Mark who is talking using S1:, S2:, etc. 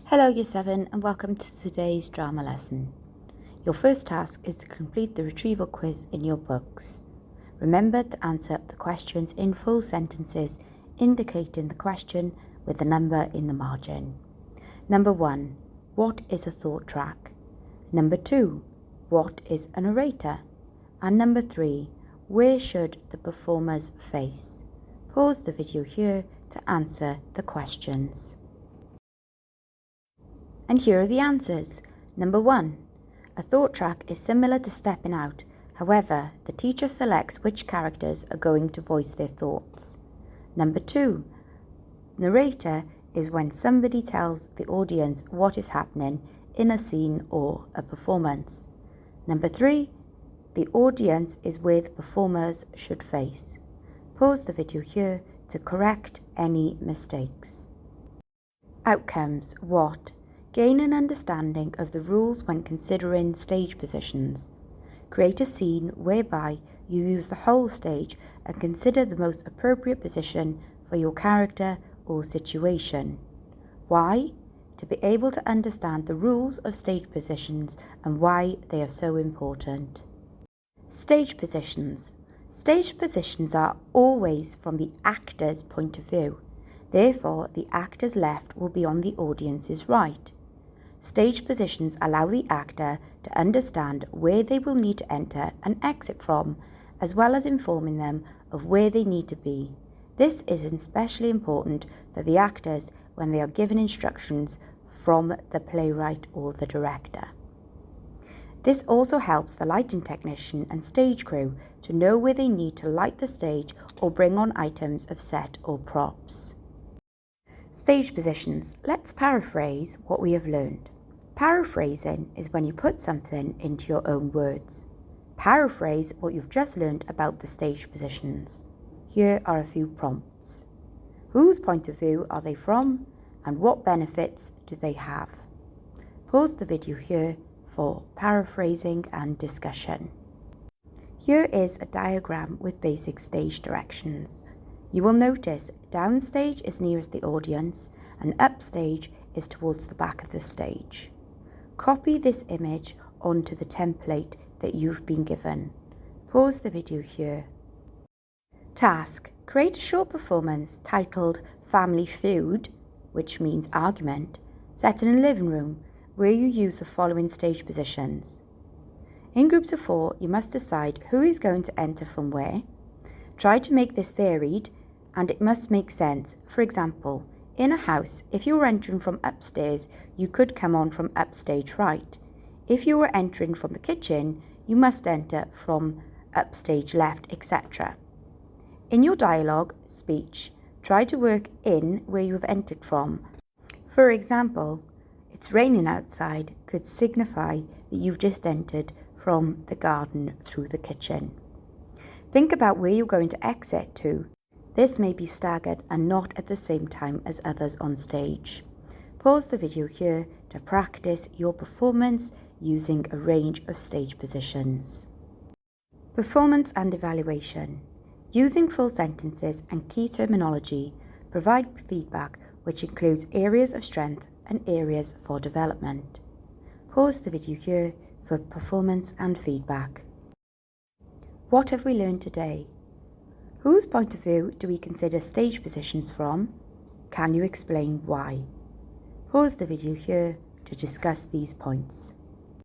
S1: Hello Year 7 and welcome to today's drama lesson. Your first task is to complete the retrieval quiz in your books. Remember to answer the questions in full sentences, indicating the question with the number in the margin. Number 1. What is a thought track? Number 2. What is a narrator? And number 3. Where should the performers face? Pause the video here to answer the questions. And here are the answers. Number 1. A thought track is similar to stepping out. However, the teacher selects which characters are going to voice their thoughts. Number 2. Narrator is when somebody tells the audience what is happening in a scene or a performance. Number 3. The audience is where the performers should face. Pause the video here to correct any mistakes. Outcomes. What? Gain an understanding of the rules when considering stage positions. Create a scene whereby you use the whole stage and consider the most appropriate position for your character or situation. Why? To be able to understand the rules of stage positions and why they are so important. Stage positions. Stage positions are always from the actor's point of view. Therefore, the actor's left will be on the audience's right. Stage positions allow the actor to understand where they will need to enter and exit from, as well as informing them of where they need to be. This is especially important for the actors when they are given instructions from the playwright or the director. This also helps the lighting technician and stage crew to know where they need to light the stage or bring on items of set or props. Stage positions. Let's paraphrase what we have learned. Paraphrasing is when you put something into your own words. Paraphrase what you've just learned about the stage positions. Here are a few prompts. Whose point of view are they from, and what benefits do they have? Pause the video here for paraphrasing and discussion. Here is a diagram with basic stage directions. You will notice downstage is nearest the audience and upstage is towards the back of the stage. Copy this image onto the template that you've been given. Pause the video here. Task. Create a short performance titled Family Feud, which means argument, set in a living room where you use the following stage positions. In groups of 4, you must decide who is going to enter from where. Try to make this varied and it must make sense. For example, in a house, if you were entering from upstairs, you could come on from upstage right. If you were entering from the kitchen, you must enter from upstage left, etc. In your dialogue speech, try to work in where you have entered from. For example, it's raining outside could signify that you've just entered from the garden through the kitchen. Think about where you're going to exit to. This may be staggered and not at the same time as others on stage. Pause the video here to practice your performance using a range of stage positions. Performance and evaluation. Using full sentences and key terminology, provide feedback which includes areas of strength and areas for development. Pause the video here for performance and feedback. What have we learned today? Whose point of view do we consider stage positions from? Can you explain why? Pause the video here to discuss these points.